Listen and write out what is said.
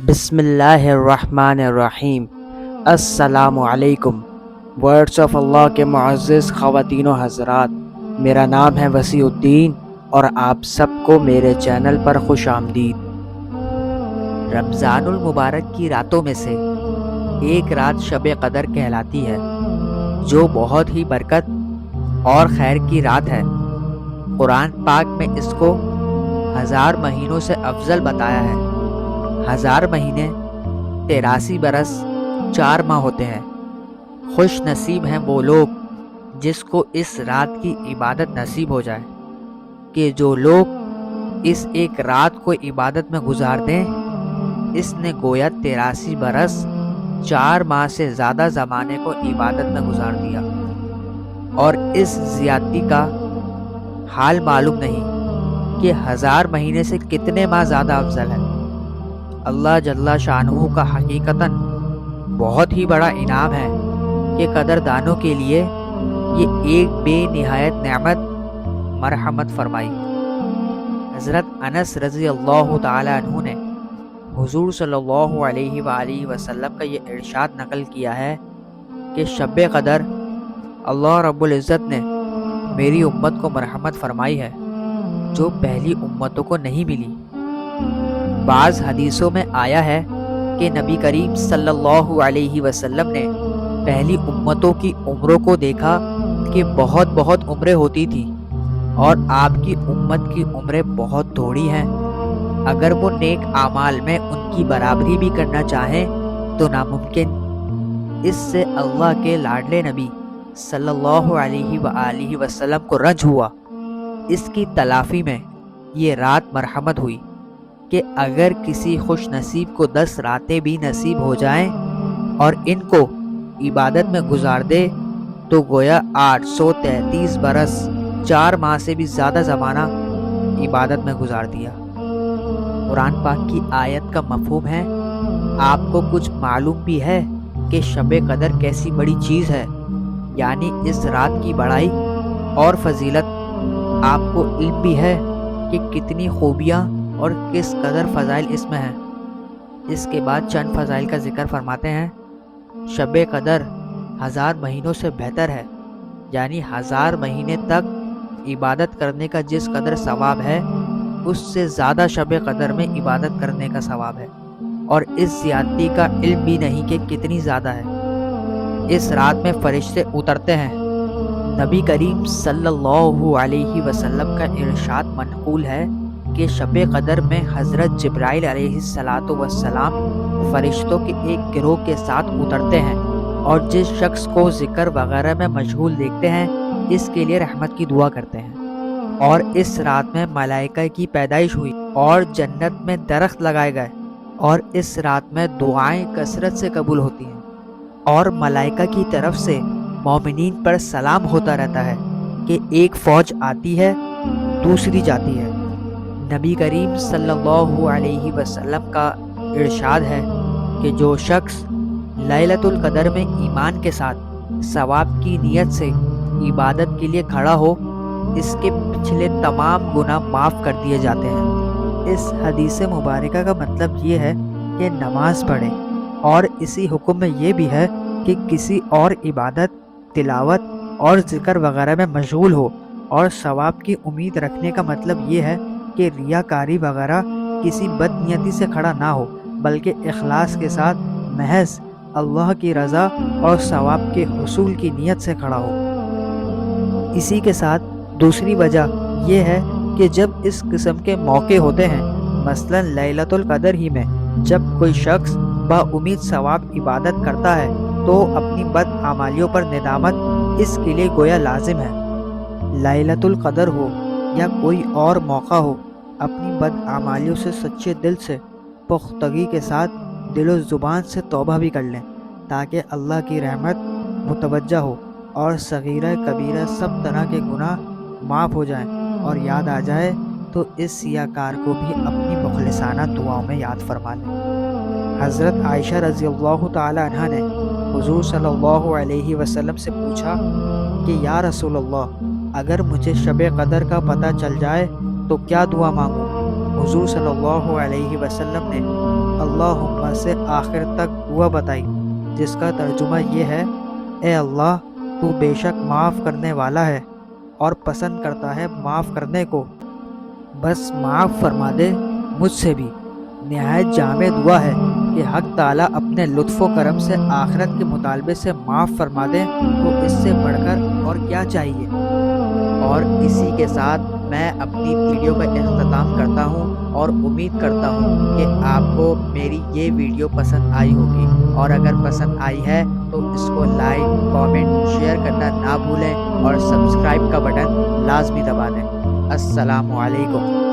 بسم اللہ الرحمن الرحیم۔ السلام علیکم۔ ورڈز آف اللہ کے معزز خواتین و حضرات، میرا نام ہے وسیع الدین اور آپ سب کو میرے چینل پر خوش آمدید۔ رمضان المبارک کی راتوں میں سے ایک رات شب قدر کہلاتی ہے، جو بہت ہی برکت اور خیر کی رات ہے۔ قرآن پاک میں اس کو 1000 مہینوں سے افضل بتایا ہے۔ 1000 مہینے 83 برس 4 ماہ ہوتے ہیں۔ خوش نصیب ہیں وہ لوگ جس کو اس رات کی عبادت نصیب ہو جائے، کہ جو لوگ اس ایک رات کو عبادت میں گزار دیں، اس نے گویا 83 برس 4 ماہ سے زیادہ زمانے کو عبادت میں گزار دیا، اور اس زیادتی کا حال معلوم نہیں کہ 1000 مہینے سے کتنے ماہ زیادہ افضل ہے۔ اللہ جل شانہ کا حقیقتاً بہت ہی بڑا انعام ہے کہ قدردانوں کے لیے یہ ایک بے نہایت نعمت مرحمت فرمائی۔ حضرت انس رضی اللہ تعالی عنہ نے حضور صلی اللہ علیہ وآلہ وسلم کا یہ ارشاد نقل کیا ہے کہ شب قدر اللہ رب العزت نے میری امت کو مرحمت فرمائی ہے، جو پہلی امتوں کو نہیں ملی۔ بعض حدیثوں میں آیا ہے کہ نبی کریم صلی اللہ علیہ وسلم نے پہلی امتوں کی عمروں کو دیکھا کہ بہت بہت عمریں ہوتی تھی، اور آپ کی امت کی عمریں بہت تھوڑی ہیں۔ اگر وہ نیک اعمال میں ان کی برابری بھی کرنا چاہیں تو ناممکن۔ اس سے اللہ کے لاڈلے نبی صلی اللہ علیہ وآلہ وسلم کو رنج ہوا۔ اس کی تلافی میں یہ رات مرحمت ہوئی کہ اگر کسی خوش نصیب کو 10 راتیں بھی نصیب ہو جائیں اور ان کو عبادت میں گزار دے تو گویا 833 برس 4 ماہ سے بھی زیادہ زمانہ عبادت میں گزار دیا۔ قرآن پاک کی آیت کا مفہوم ہے، آپ کو کچھ معلوم بھی ہے کہ شب قدر کیسی بڑی چیز ہے، یعنی اس رات کی بڑائی اور فضیلت۔ آپ کو علم بھی ہے کہ کتنی خوبیاں اور کس قدر فضائل اس میں ہیں۔ اس کے بعد چند فضائل کا ذکر فرماتے ہیں۔ شب قدر 1000 مہینوں سے بہتر ہے، یعنی 1000 مہینے تک عبادت کرنے کا جس قدر ثواب ہے، اس سے زیادہ شب قدر میں عبادت کرنے کا ثواب ہے، اور اس زیادتی کا علم بھی نہیں کہ کتنی زیادہ ہے۔ اس رات میں فرشتے اترتے ہیں۔ نبی کریم صلی اللہ علیہ وسلم کا ارشاد منقول ہے کہ شب قدر میں حضرت جبرائیل علیہ السلام فرشتوں کے ایک گروہ کے ساتھ اترتے ہیں، اور جس شخص کو ذکر وغیرہ میں مشغول دیکھتے ہیں، اس کے لیے رحمت کی دعا کرتے ہیں۔ اور اس رات میں ملائکہ کی پیدائش ہوئی اور جنت میں درخت لگائے گئے، اور اس رات میں دعائیں کثرت سے قبول ہوتی ہیں، اور ملائکہ کی طرف سے مومنین پر سلام ہوتا رہتا ہے کہ ایک فوج آتی ہے دوسری جاتی ہے۔ نبی کریم صلی اللہ علیہ وسلم کا ارشاد ہے کہ جو شخص لیلۃ القدر میں ایمان کے ساتھ ثواب کی نیت سے عبادت کے لیے کھڑا ہو، اس کے پچھلے تمام گناہ معاف کر دیے جاتے ہیں۔ اس حدیث مبارکہ کا مطلب یہ ہے کہ نماز پڑھیں، اور اسی حکم میں یہ بھی ہے کہ کسی اور عبادت، تلاوت اور ذکر وغیرہ میں مشغول ہو، اور ثواب کی امید رکھنے کا مطلب یہ ہے کہ ریاکاری وغیرہ کسی بد نیتی سے کھڑا نہ ہو، بلکہ اخلاص کے ساتھ محض اللہ کی رضا اور ثواب کے حصول کی نیت سے کھڑا ہو۔ اسی کے ساتھ دوسری وجہ یہ ہے کہ جب اس قسم کے موقع ہوتے ہیں، مثلا لیلۃ القدر ہی میں جب کوئی شخص با امید ثواب عبادت کرتا ہے تو اپنی بد اعمالیوں پر ندامت اس کے لیے گویا لازم ہے۔ لیلۃ القدر ہو یا کوئی اور موقع ہو، اپنی بد اعمالیوں سے سچے دل سے پختگی کے ساتھ دل و زبان سے توبہ بھی کر لیں، تاکہ اللہ کی رحمت متوجہ ہو اور صغیرہ کبیرہ سب طرح کے گناہ معاف ہو جائیں، اور یاد آ جائے تو اس سیاہ کار کو بھی اپنی مخلصانہ دعاؤں میں یاد فرما لیں۔ حضرت عائشہ رضی اللہ تعالی عنہا نے حضور صلی اللہ علیہ وسلم سے پوچھا کہ یا رسول اللہ، اگر مجھے شب قدر کا پتہ چل جائے تو کیا دعا مانگوں؟ حضور صلی اللہ علیہ وسلم نے اللہم سے آخر تک دعا بتائی، جس کا ترجمہ یہ ہے: اے اللہ، تو بے شک معاف کرنے والا ہے اور پسند کرتا ہے معاف کرنے کو، بس معاف فرما دے مجھ سے بھی۔ نہایت جامع دعا ہے کہ حق تعالیٰ اپنے لطف و کرم سے آخرت کے مطالبے سے معاف فرما دے، تو اس سے بڑھ کر اور کیا چاہیے۔ اور اسی کے ساتھ میں اپنی ویڈیو کا اختتام کرتا ہوں اور امید کرتا ہوں کہ آپ کو میری یہ ویڈیو پسند آئی ہوگی، اور اگر پسند آئی ہے تو اس کو لائک، کامنٹ، شیئر کرنا نہ بھولیں اور سبسکرائب کا بٹن لازمی دبا دیں۔ السلام علیکم۔